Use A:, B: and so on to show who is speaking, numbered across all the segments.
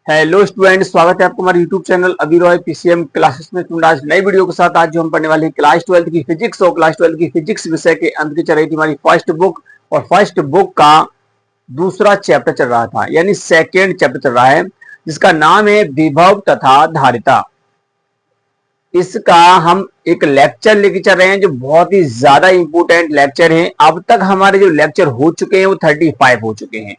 A: Hello student, स्वागत है आपको हमारे यूट्यूब चैनल अभी रॉय पीसीएम क्लासेस में। स्टूडेंट आज नई वीडियो के साथ आज जो हम पढ़ने वाले हैं क्लास 12 की फिजिक्स और क्लास 12 की फिजिक्स विषय के अंत की चल रही थी हमारी फर्स्ट बुक। और फर्स्ट बुक का दूसरा चैप्टर चल रहा था, यानी सेकेंड चैप्टर चल रहा है, जिसका नाम है विभव तथा धारिता। इसका हम एक लेक्चर लेके चल रहे हैं जो बहुत ही ज्यादा इंपोर्टेंट लेक्चर है। अब तक हमारे जो लेक्चर हो चुके हैं वो 35 हो चुके हैं।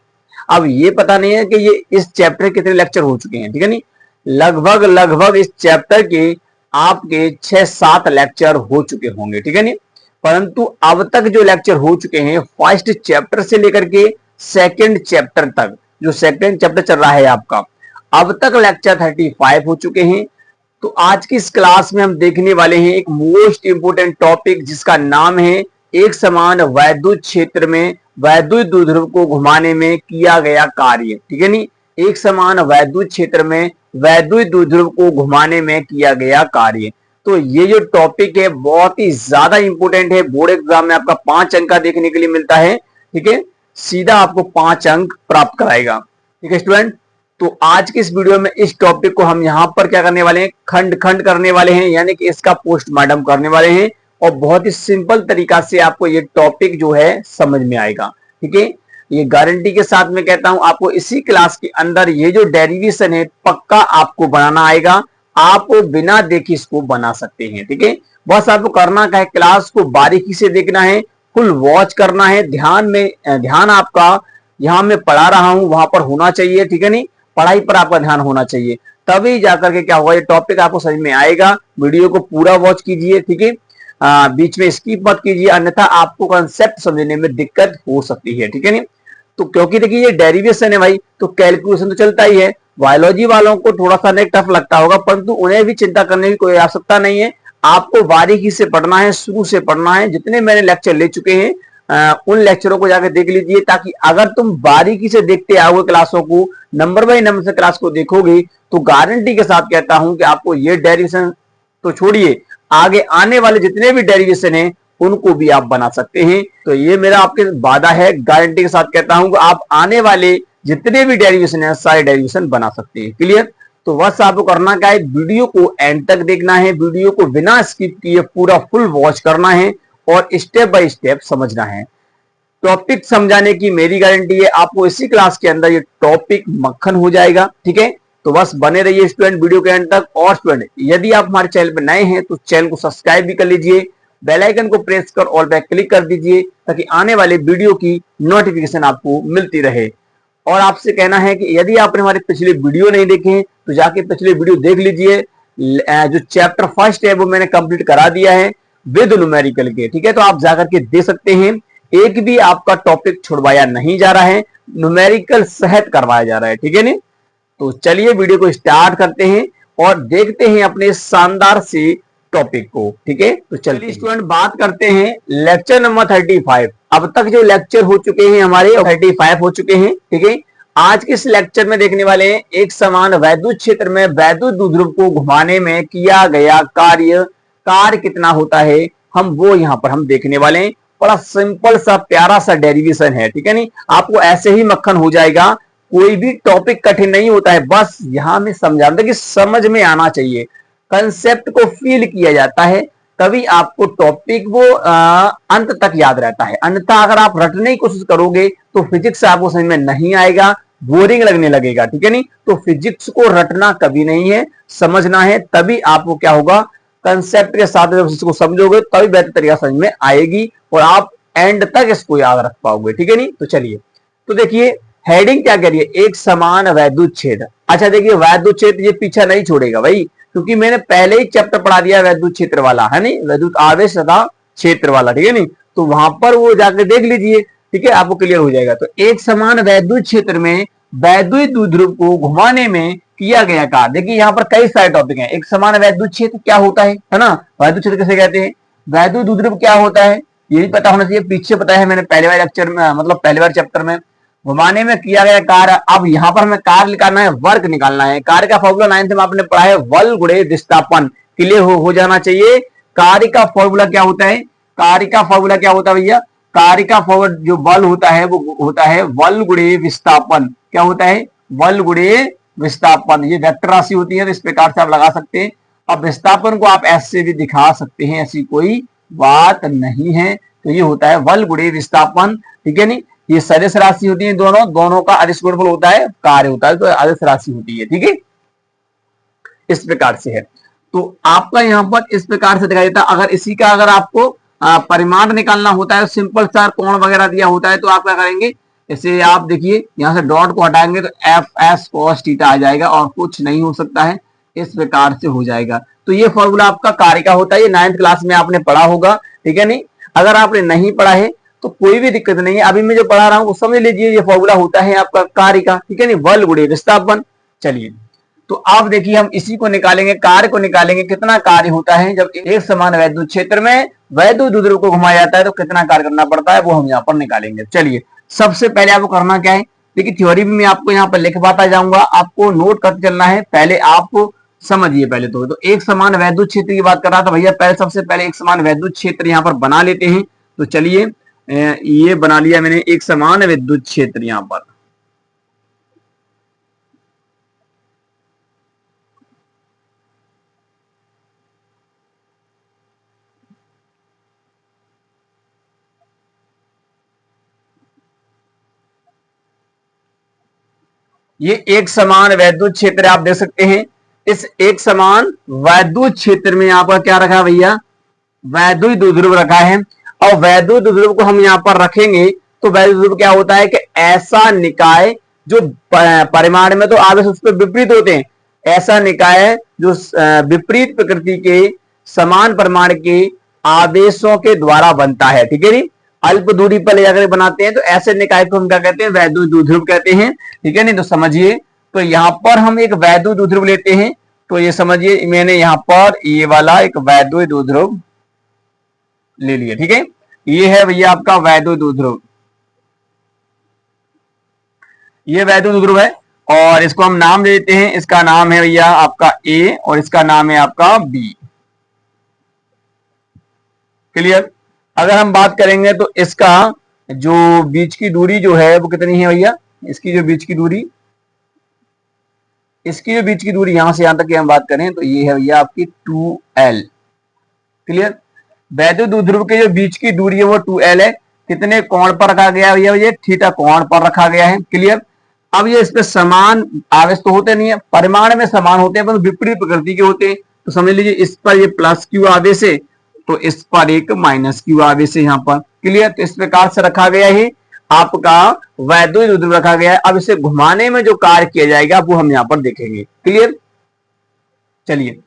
A: अब ये पता नहीं है कि ये इस चैप्टर कितने लेक्चर हो चुके हैं, ठीक है नहीं। लगभग इस चैप्टर के आपके 6-7 लेक्चर हो चुके होंगे, ठीक है नहीं। परंतु अब तक जो लेक्चर हो चुके हैं फर्स्ट चैप्टर से लेकर के सेकेंड चैप्टर तक, जो सेकेंड चैप्टर चल रहा है आपका, अब तक लेक्चर 35 हो चुके हैं। तो आज की इस क्लास में हम देखने वाले हैं एक मोस्ट इंपोर्टेंट टॉपिक, जिसका नाम है एक समान वैद्युत क्षेत्र में वैद्युत द्विध्रुव को घुमाने में किया गया कार्य, ठीक है नहीं। एक समान वैद्युत क्षेत्र में वैद्युत द्विध्रुव को घुमाने में किया गया कार्य। तो ये जो टॉपिक है बहुत ही ज्यादा इंपोर्टेंट है। बोर्ड एग्जाम में आपका 5 अंक का देखने के लिए मिलता है, ठीक है। सीधा आपको 5 अंक प्राप्त कराएगा, ठीक है स्टूडेंट। तो आज की इस वीडियो में इस टॉपिक को हम यहाँ पर क्या करने वाले हैं, खंड खंड करने वाले हैं, यानी कि इसका पोस्टमार्टम करने वाले हैं। और बहुत ही सिंपल तरीका से आपको ये टॉपिक जो है समझ में आएगा, ठीक है। ये गारंटी के साथ में कहता हूं, आपको इसी क्लास के अंदर ये जो डेरिवेशन है पक्का आपको बनाना आएगा। आप बिना देखे इसको बना सकते हैं, ठीक है। बस आपको करना क्या है, क्लास को बारीकी से देखना है, फुल वॉच करना है, ध्यान आपका यहाँ मैं पढ़ा रहा हूं वहां पर होना चाहिए, ठीक है नहीं। पढ़ाई पर आपका ध्यान होना चाहिए, तभी जाकर के क्या होगा, ये टॉपिक आपको समझ में आएगा। वीडियो को पूरा वॉच कीजिए, ठीक है। बीच में स्किप मत कीजिए, अन्यथा आपको कंसेप्ट समझने में दिक्कत हो सकती है, ठीक है नहीं। तो क्योंकि देखिए ये डेरिवेशन है भाई, तो कैलकुलेशन तो चलता ही है। बायोलॉजी वालों को थोड़ा सा टफ लगता होगा, परंतु उन्हें भी चिंता करने की कोई आवश्यकता नहीं है। आपको बारीकी से पढ़ना है, शुरू से पढ़ना है। जितने मैंने लेक्चर ले चुके हैं उन लेक्चरों को जाकर देख लीजिए, ताकि अगर तुम बारीकी से देखते आओगे क्लासों को, नंबर बाय नंबर से क्लास को देखोगे, तो गारंटी के साथ कहता हूं कि आपको ये डेरिवेशन तो छोड़िए, आगे आने वाले जितने भी डेरिवेशन है उनको भी आप बना सकते हैं। तो ये मेरा आपके वादा है, गारंटी के साथ कहता हूं कि आप आने वाले जितने भी डेरिवेशन है सारे डेरिवेशन बना सकते हैं। क्लियर। तो बस आपको करना क्या है, वीडियो को एंड तक देखना है, वीडियो को बिना स्किप किए पूरा फुल वॉच करना है और स्टेप बाय स्टेप समझना है। टॉपिक समझाने की मेरी गारंटी है, आपको इसी क्लास के अंदर ये टॉपिक मक्खन हो जाएगा, ठीक है। तो बस बने रहिए स्टूडेंट वीडियो के एंड तक। और स्टूडेंट यदि आप हमारे चैनल पर नए हैं तो चैनल को सब्सक्राइब भी कर लीजिए, बेल आइकन को प्रेस कर ऑल पे क्लिक कर दीजिए, ताकि आने वाले वीडियो की नोटिफिकेशन आपको मिलती रहे। और आपसे कहना है कि यदि आपने हमारे पिछले वीडियो नहीं देखे हैं तो जाके पिछले वीडियो देख लीजिए। जो चैप्टर फर्स्ट है वो मैंने कंप्लीट करा दिया है विद न्यूमेरिकल के, ठीक है। तो आप जाकर के दे सकते हैं। एक भी आपका टॉपिक छुड़वाया नहीं जा रहा है, न्यूमेरिकल सहित करवाया जा रहा है, ठीक है नहीं। तो चलिए वीडियो को स्टार्ट करते हैं और देखते हैं अपने शानदार से टॉपिक को, ठीक है। तो चलिए स्टूडेंट बात करते हैं लेक्चर नंबर 35। अब तक जो लेक्चर हो चुके हैं हमारे 35 हो चुके हैं, ठीक है। आज के इस लेक्चर में देखने वाले हैं एक समान वैद्युत क्षेत्र में वैद्युत द्विध्रुव को घुमाने में किया गया कार्य कितना होता है, हम वो यहाँ पर हम देखने वाले हैं। बड़ा सिंपल सा प्यारा सा डेरिवेशन है, ठीक है नहीं। आपको ऐसे ही मक्खन हो जाएगा, कोई भी टॉपिक कठिन नहीं होता है, बस यहां में समझाना कि समझ में आना चाहिए, कंसेप्ट को फील किया जाता है, तभी आपको टॉपिक वो अंत तक याद रहता है। अन्यथा अगर आप रटने की कोशिश करोगे तो फिजिक्स आपको समझ में नहीं आएगा, बोरिंग लगने लगेगा, ठीक है नहीं। तो फिजिक्स को रटना कभी नहीं है, समझना है, तभी आपको क्या होगा, कंसेप्ट के साथ जब इसको समझोगे तभी बेहतर तरीका समझ में आएगी और आप एंड तक इसको याद रख पाओगे, ठीक है नहीं। तो चलिए, तो देखिए हेडिंग क्या कह रही है, एक समान वैद्युत क्षेत्र। अच्छा देखिए वैद्युत क्षेत्र ये पीछा नहीं छोड़ेगा भाई, क्योंकि मैंने पहले ही चैप्टर पढ़ा दिया वैद्युत क्षेत्र वाला, है नहीं, वैद्युत आवेश तथा क्षेत्र वाला, ठीक है नहीं। तो वहां पर वो जाकर देख लीजिए, ठीक है, आपको क्लियर हो जाएगा। तो एक समान वैद्युत क्षेत्र में वैद्युत द्विध्रुव को घुमाने में किया गया कार्य। देखिए यहाँ पर कई सारे टॉपिक हैं। एक समान वैद्युत क्षेत्र क्या होता है ना, वैद्युत क्षेत्र किसे कहते हैं, वैद्युत द्विध्रुव क्या होता है ये भी पता होना चाहिए। पीछे पता है मैंने पहले वाले लेक्चर में, मतलब पहले वाले चैप्टर में घुमाने में किया गया कार्य। अब यहाँ पर हमें कार्य निकालना है, वर्क निकालना है। कार्य का फॉर्मूला 9th में आपने पढ़ा है, बल गुणे विस्थापन। क्लियर हो जाना चाहिए। कार्य का फॉर्मूला क्या होता है, कार्य का फॉर्मूला क्या होता है भैया, कार्य का फॉर्मूला जो बल होता है वो होता है बल गुणे विस्थापन। क्या होता है, बल गुणे विस्थापन, ये वेक्टर राशि होती है, तो इस प्रकार से आप लगा सकते हैं। अब विस्थापन को आप ऐसे भी दिखा सकते हैं, ऐसी कोई बात नहीं है। तो ये होता है बल गुणे विस्थापन, ठीक है नहीं। ये सदिश राशि होती है, दोनों का अदिश गुणनफल होता है, कार्य होता है, तो अदिश राशि होती है, ठीक है। इस प्रकार से है। तो आपका यहाँ पर इस प्रकार से दिखाई देता है। अगर इसी का अगर आपको परिमाण निकालना होता है, सिंपल सा कोण वगैरह दिया होता है, तो आप क्या करेंगे, इसे आप देखिए यहां से डॉट को हटाएंगे तो एफ एस कॉस थीटा आ जाएगा और कुछ नहीं हो सकता है, इस प्रकार से हो जाएगा। तो ये फॉर्मूला आपका कार्य का होता है, ये 9th क्लास में आपने पढ़ा होगा, ठीक है नहीं। अगर आपने नहीं पढ़ा है तो कोई भी दिक्कत नहीं है, अभी मैं जो पढ़ा रहा हूं वो समझ लीजिए, ये फॉर्मूला होता है आपका कार्य का, ठीक है नहीं, बल गुणे विस्थापन। चलिए, तो आप देखिए हम इसी को निकालेंगे, कार्य को निकालेंगे, कितना कार्य होता है जब एक समान वैद्युत क्षेत्र में वैद्युत द्विध्रुव को घुमाया जाता है, तो कितना कार्य करना पड़ता है, वो हम यहाँ पर निकालेंगे। चलिए, सबसे पहले आपको करना क्या है, देखिए थ्योरी भी मैं आपको यहाँ पर लिखवाता जाऊंगा, आपको नोट करते चलना है। पहले आप समझिए, पहले तो एक समान वैद्युत क्षेत्र की बात कर रहा था भैया, पहले सबसे पहले एक समान वैद्युत क्षेत्र यहाँ पर बना लेते हैं। तो चलिए, ये बना लिया मैंने एक समान विद्युत क्षेत्र यहाँ पर। ये एक समान वैद्युत क्षेत्र आप देख सकते हैं। इस एक समान वैद्युत क्षेत्र में यहाँ पर क्या रखा भैया, वैद्युत द्विध्रुव रखा है। और वैद्युत द्विध्रुव को हम यहाँ पर रखेंगे तो वैद्युत द्विध्रुव क्या होता है कि ऐसा निकाय जो परिमाण में तो आवेश उस पर विपरीत होते हैं, ऐसा निकाय जो विपरीत प्रकृति के समान परिमाण के आवेशों के द्वारा बनता है, ठीक है जी। अल्प दूरी पर ले जाकर बनाते हैं, तो ऐसे निकाय को हम क्या कहते हैं, वैद्युत द्विध्रुव कहते हैं, ठीक है नहीं। तो समझिए, तो यहाँ पर हम एक वैद्युत द्विध्रुव लेते हैं, तो ये समझिए मैंने यहाँ पर ये वाला एक वैद्युत द्विध्रुव ले लिया, ठीक है। ये है भैया आपका वैद्युत द्विध्रुव, ये वैद्युत द्विध्रुव है और इसको हम नाम देते हैं, इसका नाम है भैया आपका ए और इसका नाम है आपका बी। क्लियर। अगर हम बात करेंगे तो इसका जो बीच की दूरी जो है वो कितनी है भैया, इसकी जो बीच की दूरी, इसकी जो बीच की दूरी यहां से यहां तक की हम बात करें तो ये है भैया आपकी 2l। क्लियर। वैद्युत द्विध्रुव के जो बीच की दूरी है वो 2l है। कितने कोण पर रखा गया है भैया, ये थीटा कोण पर रखा गया है। क्लियर। अब ये इस पे समान आवेश तो होते नहीं है, परिमाण में समान होते हैं पर विपरीत प्रकृति के होते हैं। तो समझ लीजिए इस पर ये प्लस क्यू आवेश है तो इस पर एक माइनस क्यू आवेश है यहाँ पर। क्लियर। तो इस प्रकार से रखा गया है आपका वैद्युत द्विध्रुव रखा गया है। अब इसे घुमाने में जो कार्य किया जाएगा वो हम यहाँ पर देखेंगे। क्लियर। चलिए,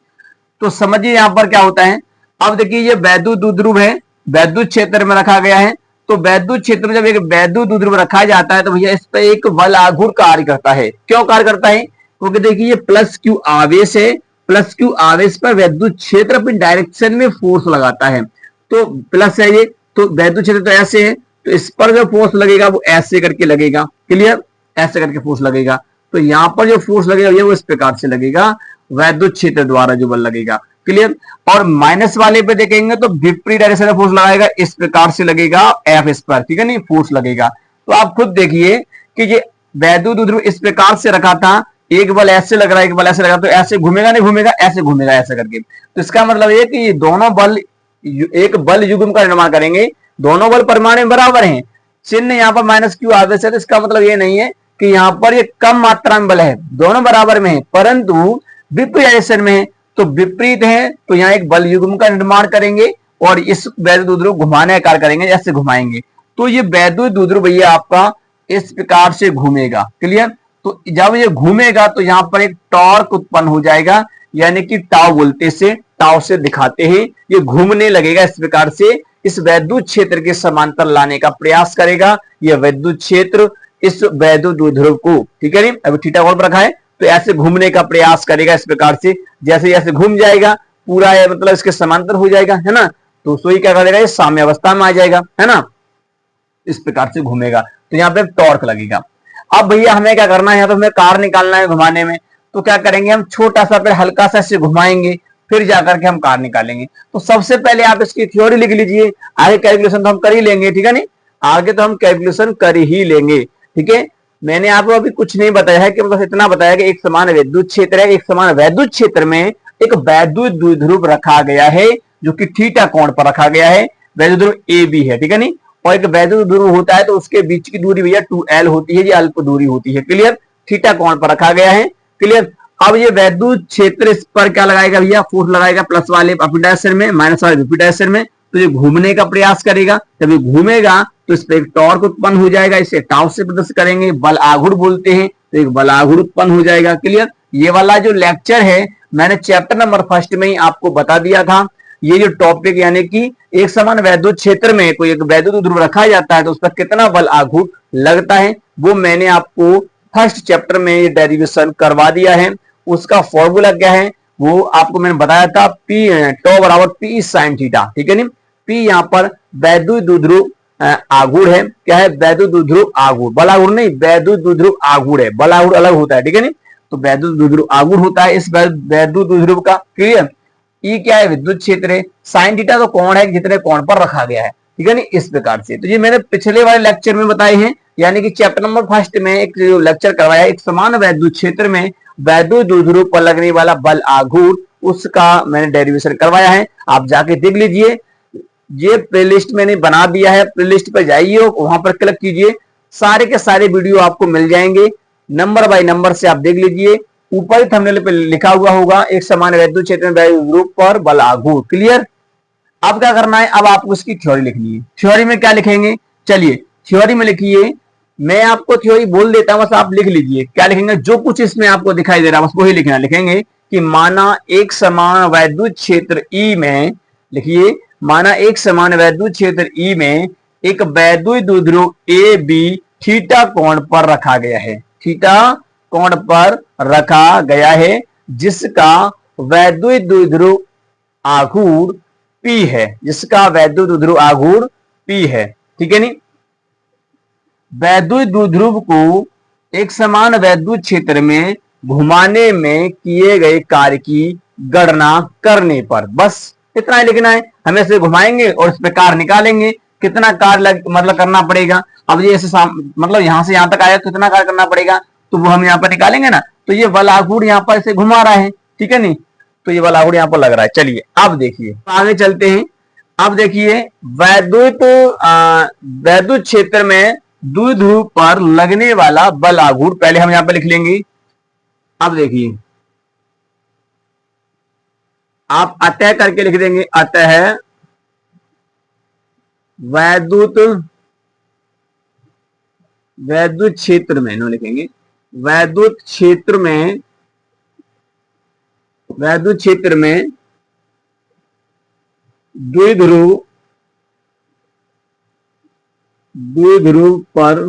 A: तो समझिए यहाँ पर क्या होता है। अब देखिए ये वैद्युत द्विध्रुव है, वैद्युत क्षेत्र में रखा गया है। तो वैद्युत क्षेत्र में जब एक वैद्युत द्विध्रुव रखा जाता है तो भैया इस पर एक बल आघूर्ण कार्य करता है। क्यों कार्य करता है, क्योंकि देखिए ये प्लस क्यू आवेश है, प्लस क्यू आवेश पर वैद्युत क्षेत्र अपनी डायरेक्शन में फोर्स लगाता है। तो प्लस है ये, तो वैद्युत क्षेत्र तो ऐसे है, तो इस पर जो फोर्स लगेगा वो ऐसे करके लगेगा। क्लियर। ऐसे करके फोर्स लगेगा, तो यहाँ पर जो फोर्स लगेगा वो इस प्रकार से लगेगा, वैद्युत क्षेत्र द्वारा जो बल लगेगा। क्लियर। और माइनस वाले पे देखेंगे तो विपरीत डायरेक्शन में फोर्स लगाएगा, इस प्रकार से लगेगा एफ इस पर, ठीक है नहीं, फोर्स लगेगा। तो आप खुद देखिए कि ये वैद्युत द्विध्रुव इस प्रकार से रखा था, एक बल ऐसे लग रहा है, एक बल ऐसे लग रहा है, तो ऐसे घूमेगा नहीं घूमेगा, ऐसे घूमेगा ऐसे करके। तो इसका मतलब ये कि ये दोनों बल एक बल युग्म का निर्माण करेंगे, दोनों बल परिमाण में बराबर हैं। चिन्ह यहाँ पर माइनस क्यू आवेश है, तो इसका मतलब ये नहीं है कि यहाँ पर ये कम मात्रा में बल है, दोनों बराबर में है, परंतु विपरीत डायरेक्शन में है, तो विपरीत है, तो यहाँ एक बल युग्म का निर्माण करेंगे और इस वैद्युत द्विध्रुव घुमाने का कार्य करेंगे, ऐसे घुमाएंगे। तो ये वैद्युत द्विध्रुव भैया आपका इस प्रकार से घूमेगा। क्लियर। तो जब ये घूमेगा तो यहाँ पर एक टॉर्क उत्पन्न हो जाएगा, यानी कि टाउ बोलते से, टाउ से दिखाते हैं, ये घूमने लगेगा इस प्रकार से, इस वैद्युत क्षेत्र के समांतर लाने का प्रयास करेगा। यह वैद्युत क्षेत्र इस वैद्युत द्विध्रुव को, ठीक है नहीं, अभी थीटा कोण पर रखा है, तो ऐसे घूमने का प्रयास करेगा इस प्रकार से। जैसे जैसे घूम जाएगा पूरा है, मतलब इसके समांतर हो जाएगा, है ना, तो सोई क्या करेगा, ये साम्य अवस्था में आ जाएगा, है ना, इस प्रकार से घूमेगा। तो यहाँ पे टॉर्क लगेगा। अब भैया हमें क्या करना है, यहाँ पे हमें कार निकालना है घुमाने में, तो क्या करेंगे, हम छोटा सा फिर हल्का सा इसे घुमाएंगे, फिर जाकर के हम कार निकालेंगे। तो सबसे पहले आप इसकी थ्योरी लिख लीजिए, आगे कैलकुलेशन तो हम कर ही लेंगे, ठीक है नहीं, आगे तो हम कैलकुलेशन कर ही लेंगे, ठीक है। मैंने आपको अभी कुछ नहीं बताया है कि बस इतना बताया कि एक समान वैद्युत क्षेत्र है, एक समान वैद्युत क्षेत्र में एक वैद्युत द्विध्रुव रखा गया है जो कि थीटा कोण पर रखा गया है, वैद्युत ध्रुव ए बी है, ठीक है नहीं। और एक वैद्युत ध्रुव होता है तो उसके बीच की दूरी भैया 2l होती है, ये अल्प दूरी होती है, क्लियर। थीटा कोण पर रखा गया है, क्लियर। अब ये वैद्युत क्षेत्र इस पर क्या लगाएगा भैया, फोर्स लगाएगा प्लस वाले अप डायरेक्शन में, माइनस वाले विपरीत डायरेक्शन में। तो ये घूमने का प्रयास करेगा, जब ये घूमेगा तो इस पर एक टॉर्क उत्पन्न हो जाएगा, इसे टाउ से प्रदर्शित करेंगे, बल आघूर्ण बोलते हैं, तो एक बल आघूर्ण उत्पन्न हो जाएगा, क्लियर। ये वाला जो लेक्चर है मैंने चैप्टर नंबर 1 में ही आपको बता दिया था। ये जो टॉपिक यानी कि एक समान वैद्युत क्षेत्र में कोई एक वैद्युत ध्रुव रखा जाता है तो उस पर कितना बल आघूर्ण लगता है, वो मैंने आपको फर्स्ट चैप्टर में ये डेरिवेशन करवा दिया है। उसका फॉर्मूला क्या है वो आपको मैंने बताया था, पी टॉ बराबर पी साइन थीटा, ठीक है नहीं। पी यहाँ पर वैद्युत द्विध्रुव आघूर्ण है, क्या है, वैद्युत द्विध्रुव आघूर्ण, बल आघूर्ण नहीं, वैद्युत द्विध्रुव आघूर्ण है, बल आघूर्ण अलग होता है, ठीक है नहीं। तो वैद्युत द्विध्रुव आघूर्ण होता है इस वैद्युत द्विध्रुव का, क्लियर। ई क्या है, विद्युत क्षेत्र है, साइन थीटा तो कोण है जितने कोण पर रखा गया है, ठीक है नहीं, इस प्रकार से। तो ये मैंने पिछले वाले लेक्चर में बताए हैं, यानी कि चैप्टर नंबर 1 में एक जो लेक्चर करवाया है, एक समान वैद्युत क्षेत्र में वैद्युत द्विध्रुव पर लगने वाला बल आघूर्ण, उसका मैंने डेरिवेशन करवाया है, आप जाके देख लीजिए। ये प्लेलिस्ट मैंने बना दिया है, प्लेलिस्ट पर जाइए और वहां पर क्लिक कीजिए, सारे के सारे वीडियो आपको मिल जाएंगे, नंबर बाय नंबर से आप देख लीजिए। ऊपर थंबनेल पे लिखा हुआ होगा एक समान वैद्युत क्षेत्र में वैद्युत ध्रुव पर बल आघूर्ण, क्लियर। अब क्या करना है, अब आपको इसकी थ्योरी लिखनी है। थ्योरी में क्या लिखेंगे, चलिए थ्योरी में लिखिए, मैं आपको थ्योरी बोल देता हूं, बस आप लिख लीजिए। क्या लिखेंगे, जो कुछ इसमें आपको दिखाई दे रहा है बस वही लिखना। लिखेंगे कि माना एक समान वैद्युत क्षेत्र ई में, लिखिए माना एक समान वैद्युत क्षेत्र ई में एक वैद्युत द्विध्रुव ए बी थीटा कोण पर रखा गया है, थीटा कोण पर रखा गया है, जिसका वैद्युत द्विध्रुव आघूर्ण P है, जिसका वैद्युत द्विध्रुव आघूर्ण P है, ठीक है नहीं। वैद्युत द्विध्रुव को एक समान वैद्युत क्षेत्र में घुमाने में किए गए कार्य की गणना करने पर, बस इतना ही लिखना है। हमें से घुमाएंगे और इस पे कार्य निकालेंगे, कितना कार्य मतलब करना पड़ेगा। अब ये ऐसे मतलब यहां से यहां तक आया तो कितना कार्य करना पड़ेगा, तो वो हम यहाँ पर निकालेंगे ना। तो ये बल आघूर्ण यहाँ पर इसे घुमा रहा है, ठीक है नहीं, तो ये बल आघूर्ण यहाँ पर लग रहा है। चलिए अब देखिए आगे चलते हैं। अब देखिए वैद्युत क्षेत्र में द्विध्रुव पर लगने वाला बल आघूर्ण पहले हम यहाँ पर लिख लेंगे। अब देखिए आप अतः करके लिख देंगे, अतः वैद्युत क्षेत्र में नो लिखेंगे, वैद्युत क्षेत्र में द्विध्रुव पर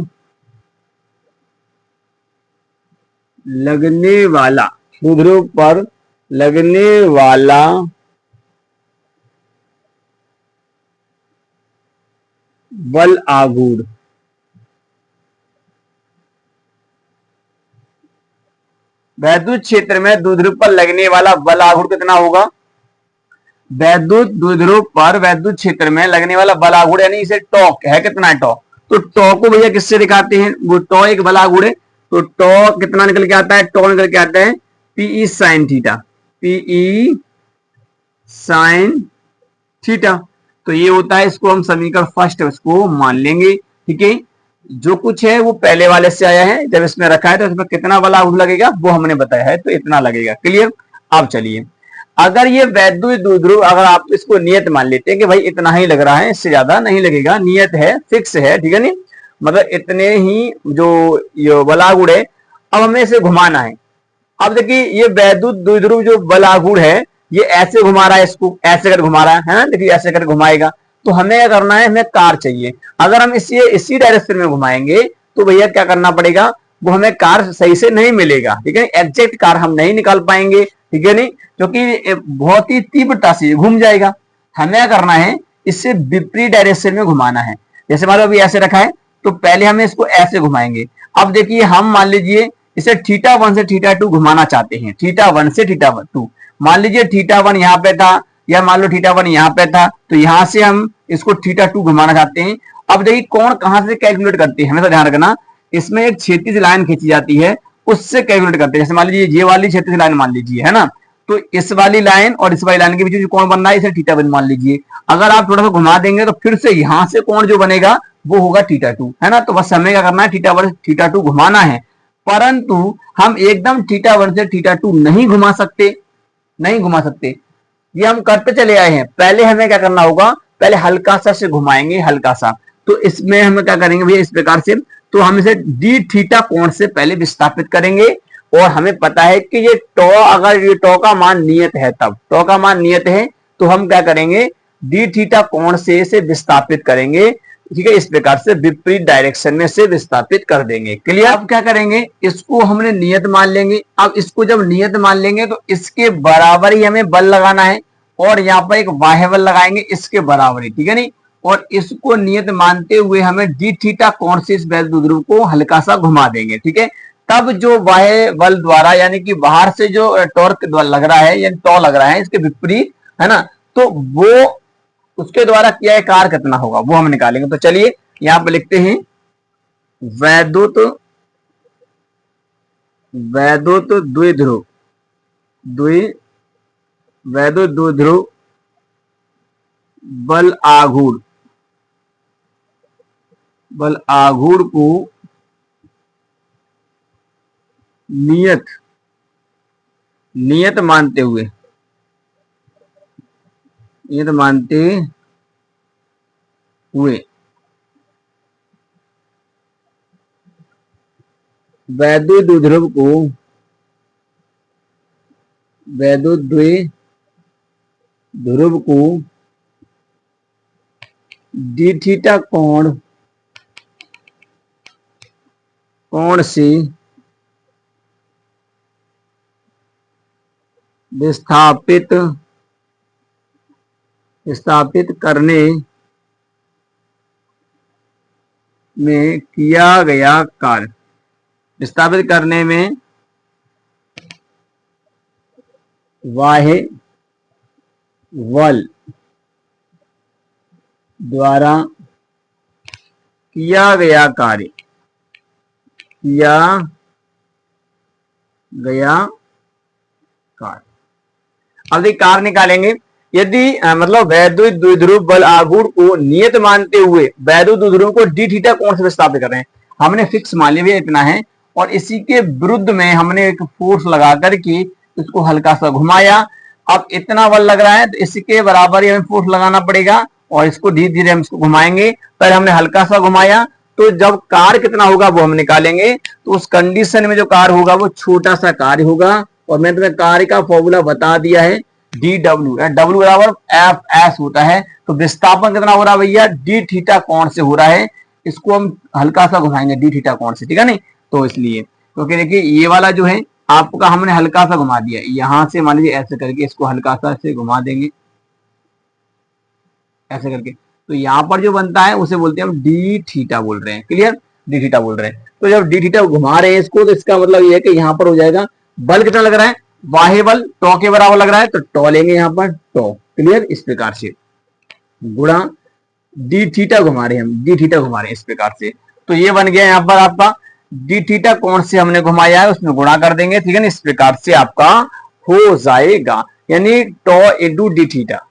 A: लगने वाला, द्विध्रुव पर लगने वाला बल आघूर्ण वैद्युत क्षेत्र में द्विध्रुव पर लगने वाला बल आघूर्ण कितना होगा, वैद्युत द्विध्रुव पर वैद्युत क्षेत्र में लगने वाला बल आघूर्ण यानी इसे टॉर्क है, कितना है टॉर्क। तो टॉर्क को भैया किससे दिखाते हैं, वो टॉ एक बल आघूर्ण है, तो टॉ कितना निकल के आता है, टॉ निकल के आता है PE sine theta, PE sine theta. तो ये होता है, इसको हम समीकरण फर्स्ट इसको मान लेंगे, ठीक है। जो कुछ है वो पहले वाले से आया है, जब इसमें रखा है तो इसमें कितना बल आघूर्ण लगेगा वो हमने बताया है, तो इतना लगेगा, क्लियर। अब चलिए अगर ये वैद्युत द्विध्रुव, अगर आप इसको नियत मान लेते हैं कि भाई इतना ही लग रहा है, इससे ज्यादा नहीं लगेगा, नियत है, फिक्स है, ठीक है नहीं, मतलब इतने ही जो बल आघूर्ण है। अब हमें इसे घुमाना है। अब देखिए ये वैद्युत द्विध्रुव जो बल आघूर्ण है ये ऐसे घुमा रहा है, इसको ऐसे कर घुमा रहा है ना, देखिए ऐसे कर घुमाएगा। तो हमें क्या करना है, हमें कार चाहिए। अगर हम इसी डायरेक्शन में घुमाएंगे तो भैया क्या करना पड़ेगा, वो हमें कार सही से नहीं मिलेगा, ठीक है, एग्जैक्ट कार हम नहीं निकाल पाएंगे, ठीक है नहीं, क्योंकि बहुत ही तीव्रता से घूम जाएगा। हमें क्या करना है, इससे विपरीत डायरेक्शन में घुमाना है। जैसे मान लो अभी ऐसे रखा है तो पहले हमें इसको ऐसे घुमाएंगे। अब देखिए हम मान लीजिए इसे θ1 से θ2 घुमाना चाहते हैं, θ1 से θ2। मान लीजिए θ1 यहाँ पे था या मान लो θ1 यहाँ पे था, तो यहां से हम इसको θ2 घुमाना चाहते हैं। अब देखिए कौन कहां से कैलकुलेट करते हैं, हमेशा ध्यान रखना इसमें एक क्षैतिज लाइन खींची जाती है, उससे कैलकुलेट करते हैं। जैसे मान लीजिए ये वाली क्षैतिज लाइन मान लीजिए, है ना, तो इस वाली लाइन और इस वाली लाइन के बीच जो कोण बन रहा है इसे थीटा वन मान लीजिए। अगर आप थोड़ा सा घुमा देंगे तो फिर से यहां से कोण जो बनेगा वो होगा थीटा टू, है ना। तो बस हमें क्या करना है, थीटा वन थीटा टू घुमाना है, परंतु हम एकदम थीटा वन से थीटा टू नहीं घुमा सकते, नहीं घुमा सकते। ये हम करते चले आए हैं। पहले हमें क्या करना होगा, पहले हल्का सा से घुमाएंगे, हल्का सा। तो इसमें हम क्या करेंगे भैया, इस प्रकार से, तो हम इसे डी थीटा कोण से पहले विस्थापित करेंगे। और हमें पता है कि ये टॉ, अगर ये टॉ का मान नियत है, तब टॉ का मान नियत है तो हम क्या करेंगे, डी थीटा कोण से इसे विस्थापित करेंगे, ठीक है। इस प्रकार से विपरीत डायरेक्शन में से विस्थापित कर देंगे। क्लियर। अब क्या करेंगे, इसको हमने नियत मान लेंगे। अब इसको जब नियत मान लेंगे तो इसके बराबर ही हमें बल लगाना है, और यहाँ पर एक बाह्य बल लगाएंगे इसके बराबर ही, ठीक है नहीं। और इसको नियत मानते हुए हमें डी थीटा कोण से इस वैद्युत ध्रुव को हल्का सा घुमा देंगे, ठीक है। तब जो बाह्य बल द्वारा, यानी कि बाहर से जो टॉर्क लग रहा है, यानी टॉ लग रहा है इसके विपरीत, है ना, तो वो उसके द्वारा किया है कार्य कितना होगा वो हम निकालेंगे। तो चलिए यहां पर लिखते हैं वैद्युत वैद्युत द्विध्रुव वैद्युत द्विध्रुव बल आघूर्ण को नियत मानते हुए वैद्युत द्विध्रुव को डी थीटा कोण से विस्थापित करने में किया गया कार्य, विस्थापित करने में बाह्य बल द्वारा किया गया कार्य अब एक कार्य निकालेंगे। यदि मतलब वैद्युत द्विध्रुव बल आघूर्ण को नियत मानते हुए वैद्युत द्विध्रुव को डी थीटा कोण से विस्थापित कर रहे हैं, हमने फिक्स मान लिया इतना है, और इसी के विरुद्ध में हमने एक फोर्स लगा करके इसको हल्का सा घुमाया। अब इतना बल लग रहा है तो इसके बराबर ही हमें फोर्स लगाना पड़ेगा, और इसको धीरे धीरे हम इसको घुमाएंगे। पहले हमने हल्का सा घुमाया, तो जब कार्य कितना होगा वो हम निकालेंगे। तो उस कंडीशन में जो कार्य होगा वो छोटा सा कार्य होगा, और मैंने तुम्हें कार्य का फॉर्मूला बता दिया है, डी डब्ल्यू, डब्ल्यू बराबर एफ एस होता है। तो विस्थापन कितना हो रहा है भैया, डी थीटा कोण से हो रहा है। इसको हम हल्का सा घुमाएंगे डी थीटा कोण से, ठीक है नहीं। तो इसलिए क्योंकि देखिए ये वाला जो है आपका हमने हल्का सा घुमा दिया, यहां से मान लीजिए ऐसे करके इसको हल्का सा ऐसे घुमा देंगे, ऐसे करके, तो यहाँ पर जो बनता है उसे बोलते हैं हम डी थीटा बोल रहे हैं। क्लियर, डी थीटा बोल रहे हैं। तो जब डी थीटा घुमा रहे हैं इसको, तो इसका मतलब ये है कि यहाँ पर हो जाएगा बल कितना लग रहा है, बाह्य बल टॉ के बराबर लग रहा है, तो टॉ लेंगे यहाँ पर टॉ। क्लियर, इस प्रकार से गुणा डी थीटा घुमा रहे हैं हम, डी थीटा घुमा रहे हैं इस प्रकार से। तो ये बन गया यहाँ पर आपका डी थीटा कोण से हमने घुमाया है, उसमें गुणा कर देंगे, ठीक है ना। इस प्रकार से आपका हो जाएगा, यानी टॉ इंटू डी थीटा।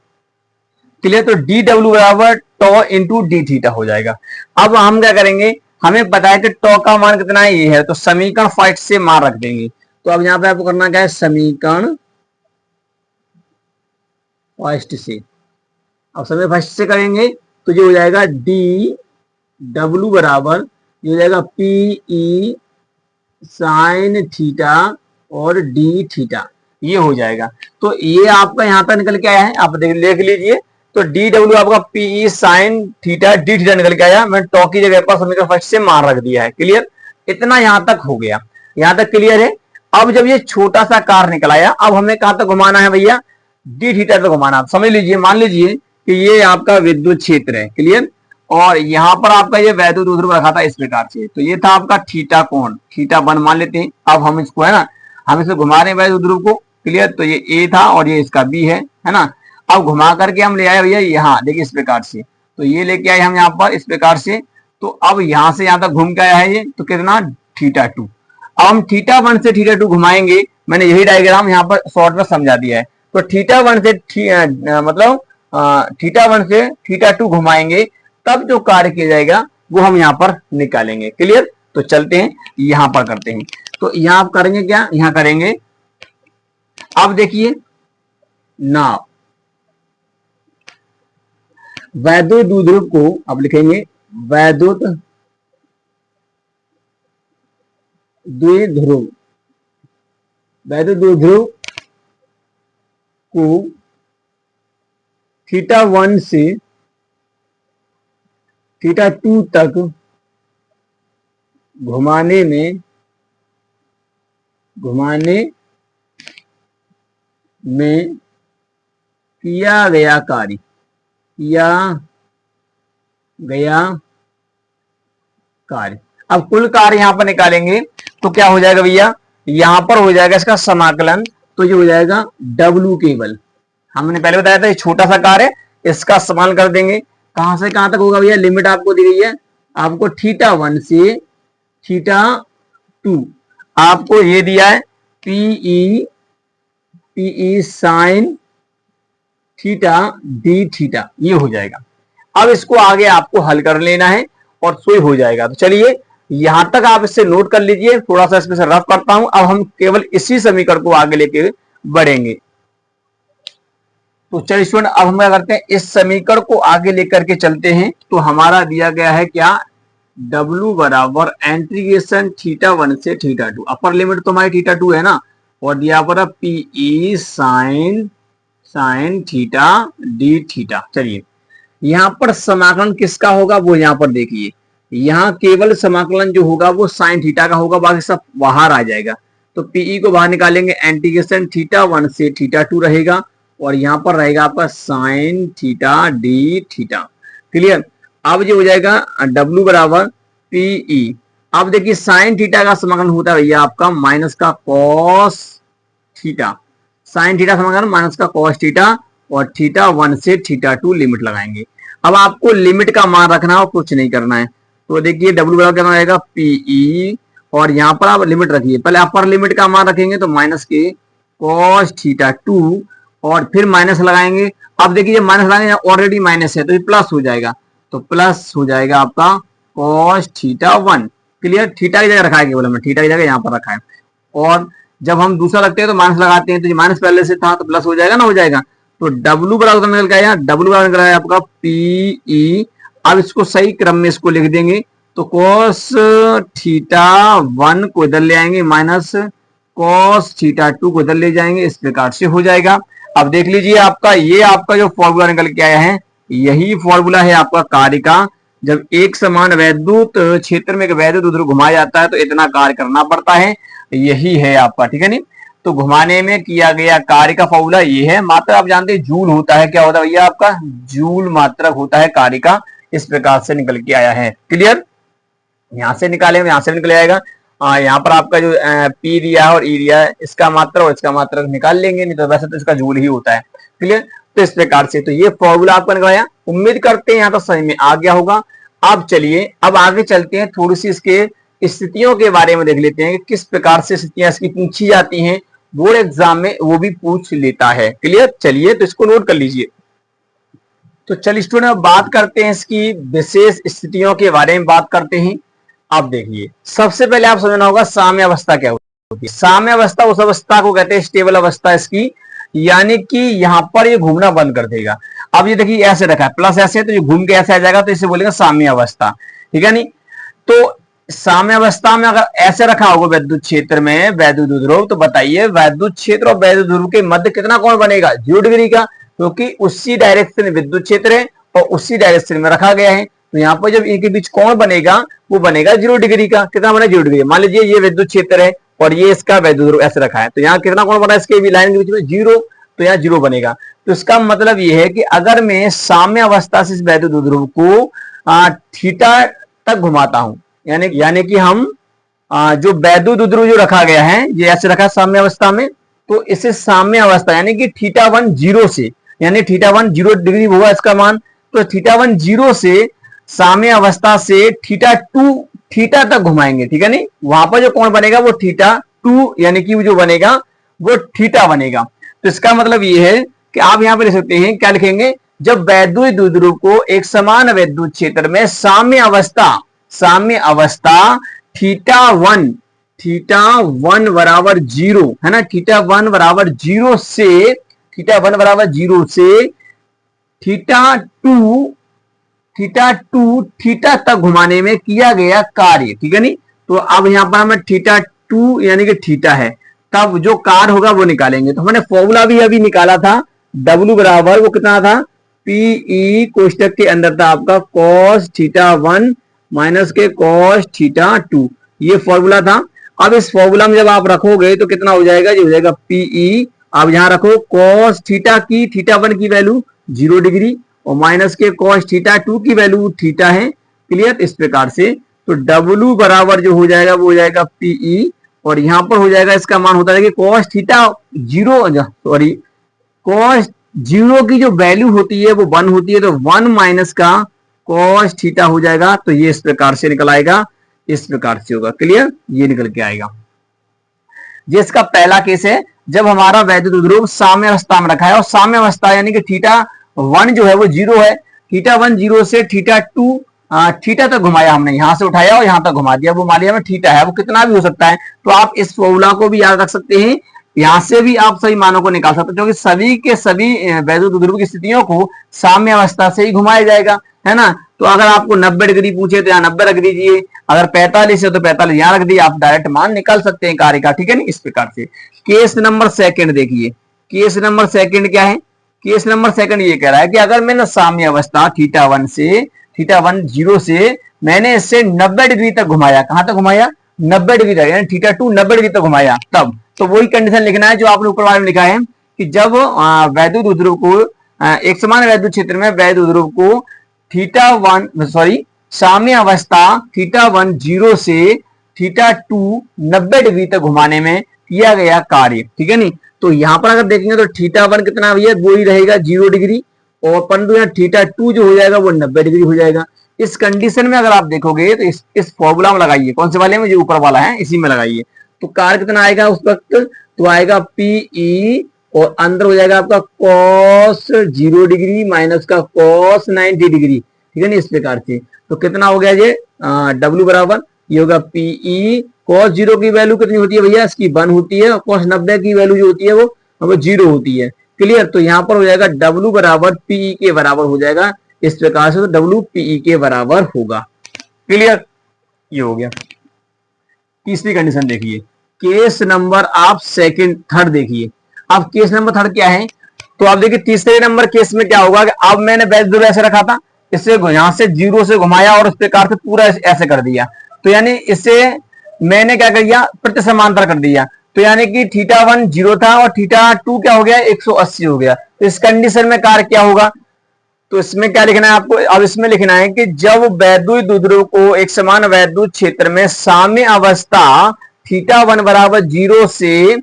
A: क्लियर, तो डी डब्ल्यू बराबर टॉ इंटू डी थीटा हो जाएगा। अब हम क्या करेंगे, हमें पता है कि टॉ का मान कितना है, ये है, तो समीकरण फर्स्ट से मान रख देंगे। तो अब यहाँ पे आपको करना क्या है, समीकरण फर्स्ट से, अब समीकरण फर्स्ट से करेंगे तो ये हो जाएगा डी डब्ल्यू बराबर, ये हो जाएगा पी ई साइन थीटा और डी थीटा, ये हो जाएगा। तो ये आपका यहाँ पर निकल के आया है, आप देख लीजिए। तो डी डब्ल्यू आपका P E sine theta D theta निकल के आया, मैं टॉ की जगह पर समीकरण फर्स्ट से मान रख दिया है। क्लियर, इतना यहां तक हो गया, यहां तक क्लियर है। अब जब ये छोटा सा कार निकल आया, अब हमें कहां तक घुमाना है भैया, डी थीटा तक घुमाना। समझ लीजिए, मान लीजिए कि ये आपका विद्युत क्षेत्र है। क्लियर, और यहां पर आपका ये वैद्युत द्विध्रुव रखा था इस प्रकार से, तो ये था आपका थीटा कोण, थीटा वन मान लेते हैं। अब हम इसको, है ना, हम इसे घुमा रहे हैं वैद्युत द्विध्रुव को। क्लियर, तो ये ए था और ये इसका बी है ना। अब घुमा करके हम ले आए भैया यहाँ, देखिए इस प्रकार से, तो ये लेके आए हम यहाँ पर इस प्रकार से। तो अब यहां से यहां तक घूम के आया है ये, तो कितना θ2। अब हम θ1 से θ2 घुमाएंगे, मैंने यही डायग्राम यहाँ पर शॉर्ट में समझा दिया है। तो θ1 से मतलब θ1 से θ2 घुमाएंगे, तब जो कार्य किया जाएगा वो हम यहाँ पर निकालेंगे। क्लियर? तो चलते हैं यहां पर करते हैं। तो यहां आप करेंगे क्या, यहां करेंगे, अब देखिए ना वैद्युत द्विध्रुव को अब लिखेंगे वैद्युत द्विध्रुव, वैद्युत द्विध्रुव को θ1 से θ2 तक घुमाने में किया गया कार्य। अब कुल कार्य यहां पर निकालेंगे तो क्या हो जाएगा भैया, यहां पर हो जाएगा इसका समाकलन, तो ये हो जाएगा W केवल। हमने पहले बताया था ये छोटा सा कार्य, इसका समाकलन कर देंगे। कहां से कहां तक होगा भैया, लिमिट आपको दी गई है, आपको θ1 से θ2 आपको ये दिया है PE sine theta D theta, ये हो जाएगा। अब इसको आगे आपको हल कर लेना है और सो हो जाएगा। तो चलिए यहां तक आप इससे नोट कर लीजिए, थोड़ा सा इसमें से रफ करता हूं। अब हम केवल इसी समीकरण को आगे लेके बढ़ेंगे। तो चलिए स्टूडेंट, अब हम क्या करते हैं, इस समीकरण को आगे लेकर के चलते हैं। तो हमारा दिया गया है क्या, W बराबर इंटीग्रेशन θ1 से θ2, अपर लिमिट तो हमारी θ2 है ना, और दिया पर PE sine theta D theta. चलिए यहां पर समाकलन किसका होगा वो यहां पर देखिए, यहां केवल समाकलन जो होगा वो साइन थीटा का होगा, बाकी सब बाहर आ जाएगा। तो PE को बाहर निकालेंगे, इंटीग्रेशन θ1 से θ2 रहेगा, और यहां पर रहेगा आपका sine theta D theta. Clear? अब जो हो जाएगा W बराबर PE। अब देखिए साइन थीटा का समाकलन होता है भैया आपका माइनस का कॉस थीटा, साइन थीटा समाकलन माइनस का कॉस थीटा, और θ1 से θ2 लिमिट लगाएंगे। अब आपको लिमिट का मान रखना है और कुछ नहीं करना है। तो देखिए W बराबर क्या आएगा PE, और यहाँ पर आप लिमिट रखिए, पहले अपर लिमिट का मान रखेंगे तो माइनस के कॉस θ2, और फिर माइनस लगाएंगे। अब देखिए माइनस लगाएंगे, ऑलरेडी माइनस है तो ये प्लस हो जाएगा, तो प्लस हो जाएगा आपका कॉस θ1। क्लियर? थीटा की जगह रखा है, केवल हमने थीटा की जगह यहाँ पर रखा है, और जब हम दूसरा लगते हैं तो माइनस लगाते हैं, तो ये माइनस पहले से था तो प्लस हो जाएगा ना, हो जाएगा। तो W बराबर निकल के आया, W बराबर निकल आया आपका PE। अब इसको सही क्रम में इसको लिख देंगे, तो कॉस θ1 को इधर ले आएंगे, माइनस कॉस θ2 को इधर ले जाएंगे, इस प्रकार से हो जाएगा। अब देख लीजिए आपका ये आपका जो फॉर्मूला निकल के आया है, यही फॉर्मूला है आपका कार्य का। जब एक समान वैद्युत क्षेत्र में एक वैद्युत द्विध्रुव घुमाया जाता है तो इतना कार्य करना पड़ता है, यही है आपका, ठीक है नहीं। तो घुमाने में किया गया कार्य का फॉर्मूला ये है। मात्रा आप जानते हैं जूल होता है, क्या होता है भैया आपका, जूल मात्रक होता है कार्य का, इस प्रकार से निकल के आया है। क्लियर? यहां से निकाले, यहां से निकल आएगा। यहाँ पर आपका जो P दिया है और E दिया है, इसका मात्रा और इसका मात्रक निकाल लेंगे, नहीं तो वैसे तो इसका जूल ही होता है। क्लियर? तो इस प्रकार से तो ये फॉर्मूला आपका निकलाया, उम्मीद करते हैं यहाँ तक समझ में आ गया होगा। अब चलिए अब आगे चलते हैं, थोड़ी सी इसके स्थितियों के बारे में देख लेते हैं कि किस प्रकार से स्थितियां इसकी पूछी जाती हैं, बोर्ड एग्जाम में वो भी पूछ लेता है। क्लियर? चलिए तो इसको नोट कर लीजिए। तो चलिए स्टूडेंट अब बात करते हैं इसकी विशेष स्थितियों के बारे में बात करते हैं। अब देखिए सबसे पहले आप समझना होगा साम्य अवस्था क्या होती है। साम्य अवस्था उस अवस्था को कहते हैं, स्टेबल अवस्था इसकी, यानी कि यहां पर ये घूमना बंद कर देगा। अब ये देखिए ऐसे रखा है, प्लस ऐसे, तो ये घूम के ऐसे आ जाएगा, तो इसे बोलेगा साम्य अवस्था, ठीक है नहीं। तो साम्य अवस्था में अगर ऐसे रखा होगा वैद्युत क्षेत्र में वैद्युत द्विध्रुव, तो बताइए वैद्युत क्षेत्र और वैद्युत द्विध्रुव के मध्य कितना कोण बनेगा, 0 डिग्री का, क्योंकि उसी डायरेक्शन में विद्युत क्षेत्र है और उसी डायरेक्शन में रखा गया है। तो यहाँ पर जब इनके बीच कोण बनेगा वो बनेगा 0 डिग्री का। कितना बना, 0 डिग्री। मान लीजिए ये विद्युत क्षेत्र है और ये इसका वैद्युत ध्रुव ऐसे रखा है, तो यहाँ कितना कोण बना इसके भी लाइन के बीच में, 0, तो यहाँ 0 बनेगा। तो इसका मतलब ये है कि अगर मैं साम्य अवस्था से इस वैद्युत ध्रुव को थीटा तक घुमाता हूं, यानी कि हम जो वैद्युत ध्रुव जो रखा गया है ये ऐसे रखा है साम्य अवस्था में, तो इसे साम्य अवस्था यानी कि θ1 0 से, यानी θ1 0 डिग्री होगा इसका मान, तो θ1 0 से साम्य अवस्था से थीटा टू थीटा तक घुमाएंगे, ठीक है नहीं, वहां पर जो कोण बनेगा वो थीटा टू यानी कि जो बनेगा वो थीटा बनेगा। तो इसका मतलब ये है कि आप यहां पर लिख सकते हैं, क्या लिखेंगे, जब वैद्युत द्विध्रुव को एक समान वैद्युत क्षेत्र में साम्य अवस्था थीटा वन बराबर जीरो है ना, थीटा वन बराबर जीरो से थीटा टू थीटा तक घुमाने में किया गया कार्य, ठीक है नहीं। तो अब यहां पर हमें थीटा टू यानी कि थीटा है, तब जो कार्य होगा वो निकालेंगे। तो हमने फॉर्मूला भी अभी निकाला था, W बराबर वो कितना था, पीई कोष्टक के अंदर था आपका cos थीटा वन माइनस के cos थीटा टू, ये फॉर्मूला था। अब इस फॉर्मूला में जब आप रखोगे तो कितना हो जाएगा, जो हो जाएगा पीई, अब यहां रखो cos थीटा की थीटा वन की वैल्यू 0 डिग्री और माइनस के cos थीटा टू की वैल्यू थीटा है, क्लियर। इस प्रकार से तो W बराबर जो हो जाएगा वो हो जाएगा पीई, और यहां पर हो जाएगा इसका मान होता है कि cos थीटा cos जीरो की जो वैल्यू होती है वो 1 होती है, तो 1 माइनस का cos थीटा हो जाएगा। तो ये इस प्रकार से निकल आएगा, इस प्रकार से होगा, क्लियर, ये निकल के आएगा। ये इसका पहला केस है, जब हमारा वैद्युत द्विध्रुव साम्य अवस्था में रखा है, और साम्य अवस्था यानी कि थीटा वन जो है वो जीरो है, थीटा वन जीरो से थीटा टू थीटा तक घुमाया हमने, यहां से उठाया और यहां तक घुमा दिया, वो मान लिया में थीटा है, वो कितना भी हो सकता है। तो आप इस फॉर्मूला को भी याद रख सकते हैं, यहां से भी आप सही मानों को निकाल सकते हैं, क्योंकि सभी के सभी वैद्युत द्विध्रुव की स्थितियों को साम्य अवस्था से ही घुमाया जाएगा, है ना। तो अगर आपको 90 डिग्री पूछे तो यहाँ 90 रख दीजिए, अगर 45 है तो 45 यहाँ रख दिए, आप डायरेक्ट मान निकाल सकते हैं कार्य का, ठीक है ना। इस प्रकार से केस नंबर सेकंड देखिए, केस नंबर सेकंड क्या है, केस नंबर सेकंड ये कह रहा है कि अगर मैंने साम्य अवस्था थीटा वन जीरो से मैंने इससे 90 डिग्री तक घुमाया, कहां तक घुमाया, 90 डिग्री तक, यानी थीटा टू 90 डिग्री तक घुमाया, तब तो वही कंडीशन लिखना है जो आपने ऊपर वाले में लिखा है कि जब वैद्युत द्विध्रुव को एक समान वैद्युत क्षेत्र में वैद्युत द्विध्रुव को साम्य अवस्था थीटा वन जीरो से थीटा टू 90 डिग्री तक घुमाने में किया गया कार्य, ठीक है नहीं। तो यहां पर अगर देखेंगे तो थीटा वन कितना भैया, वो ही रहेगा 0 डिग्री, और परंतु यहाँ थीटा टू जो हो जाएगा वो 90 डिग्री हो जाएगा। इस कंडीशन में अगर आप देखोगे तो इस फॉर्मूला में लगाइए, कौन से वाले में, जो ऊपर वाला है इसी में लगाइए, तो कार्य कितना आएगा उस वक्त, तो आएगा पीई और अंदर हो जाएगा आपका cos 0 डिग्री माइनस का cos 90 डिग्री, ठीक है ना। इस प्रकार से तो कितना हो गया ये W बराबर ये होगा पीई, cos 0 की वैल्यू कितनी होती है भैया, इसकी 1 होती है, और cos 90 की वैल्यू जो होती है वो 0 होती है, क्लियर। तो यहाँ पर हो जाएगा W बराबर पीई के बराबर हो जाएगा, इस प्रकार से तो W पीई के बराबर होगा, क्लियर, ये हो गया। तीसरी कंडीशन देखिए, केस नंबर आप थर्ड देखिए। अब केस नंबर थर्ड क्या है, तो आप देखिए तीसरे नंबर केस में क्या होगा कि अब मैंने वैद्युत द्विध्रुव ऐसे रखा था, इससे यहां से जीरो से घुमाया और उस प्रकार से पूरा ऐसे कर दिया, तो यानी इससे मैंने क्या कर दिया, प्रति समांतर कर दिया, तो यानी कि थीटा वन जीरो था और थीटा टू क्या हो गया, 180 हो गया। तो इस कंडीशन में कार्य क्या होगा, तो इसमें क्या लिखना है आपको, अब इसमें लिखना है कि जब वैद्युत द्विध्रुव को एक समान वैद्युत क्षेत्र में साम्य अवस्था थीटा वन बराबर जीरो से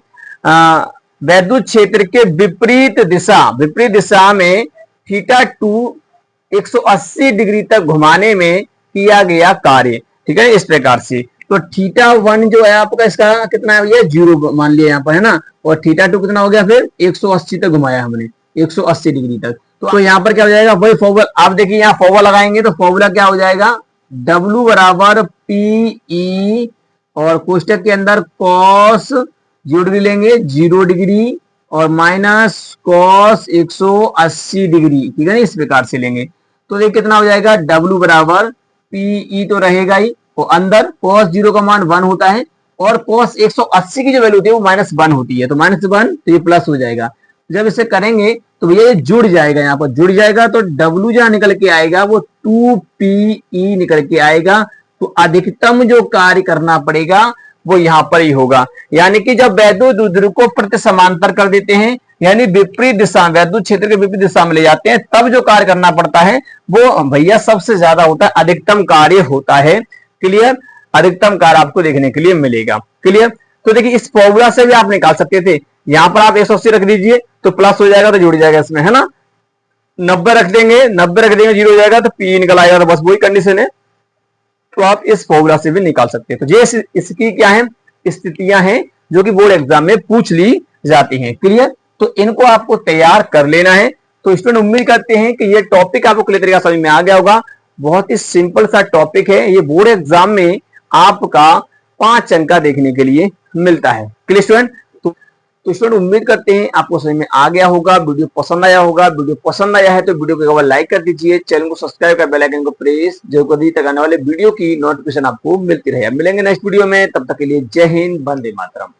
A: वैद्युत क्षेत्र के विपरीत दिशा में थीटा टू 180 डिग्री तक घुमाने में किया गया कार्य, ठीक है। इस प्रकार से तो थीटा वन जो है आपका इसका कितना है, ये 0 मान लिया यहाँ पर, है ना, और थीटा टू कितना हो गया, फिर 180 तक घुमाया हमने, 180 डिग्री तक। तो यहाँ पर क्या हो जाएगा, वही फॉर्मूला, आप देखिए यहाँ फॉर्मूला लगाएंगे तो फॉर्मूला क्या हो जाएगा, W बराबर पीई और कोष्टक के अंदर cos 0 डिग्री लेंगे 0 डिग्री और माइनस cos 180 डिग्री, ठीक है ना। इस प्रकार से लेंगे तो ये कितना हो जाएगा, W बराबर पीई तो रहेगा ही, और अंदर cos 0 का मान 1 होता है और cos 180 की जो वैल्यू होती है वो -1 होती है, तो -1 तो ये प्लस हो जाएगा। जब इसे करेंगे तो भैया ये जुड़ जाएगा, यहाँ पर जुड़ जाएगा, तो W जहां निकल के आएगा वो 2PE निकल के आएगा। तो अधिकतम जो कार्य करना पड़ेगा वो यहाँ पर ही होगा, यानी कि जब वैद्युत द्विध्रुव को प्रति समांतर कर देते हैं, यानी विपरीत दिशा, वैद्युत क्षेत्र के विपरीत दिशा में ले जाते हैं, तब जो कार्य करना पड़ता है वो भैया सबसे ज्यादा होता है, अधिकतम कार्य होता है, क्लियर। अधिकतम कार्य आपको देखने के लिए मिलेगा, क्लियर। तो देखिए इस फॉर्मूला से भी आप निकाल सकते थे, यहां पर आप 180 रख दीजिए तो प्लस हो जाएगा, तो जुड़ जाएगा इसमें, है ना। 90 रख देंगे, 90 रख देंगे, 0 हो जाएगा तो P निकल आएगा, तो बस वही कंडीशन है। तो आप इस फॉर्मूला से भी निकाल सकते हैं। तो ये इसकी क्या है, स्थितियां हैं जो कि बोर्ड एग्जाम में पूछ ली जाती हैं। क्लियर? तो इनको आपको तैयार कर लेना है। तो स्टूडेंट उम्मीद करते हैं कि ये टॉपिक आपको क्लियर तरीका समझ में आ गया होगा। बहुत ही सिंपल सा टॉपिक है, ये बोर्ड एग्जाम में आपका 5 अंक का देखने के लिए मिलता है। Clear student? तो स्टूडेंट उम्मीद करते हैं आपको समझ में आ गया होगा, वीडियो पसंद आया होगा। वीडियो पसंद आया है तो वीडियो को एक बार लाइक कर दीजिए, चैनल को सब्सक्राइब कर बेल आइकन को प्रेस जरूर कर दीजिए, आने वाले वीडियो की नोटिफिकेशन आपको मिलती रहे। मिलेंगे नेक्स्ट वीडियो में, तब तक के लिए जय हिंद, वंदे मातरम।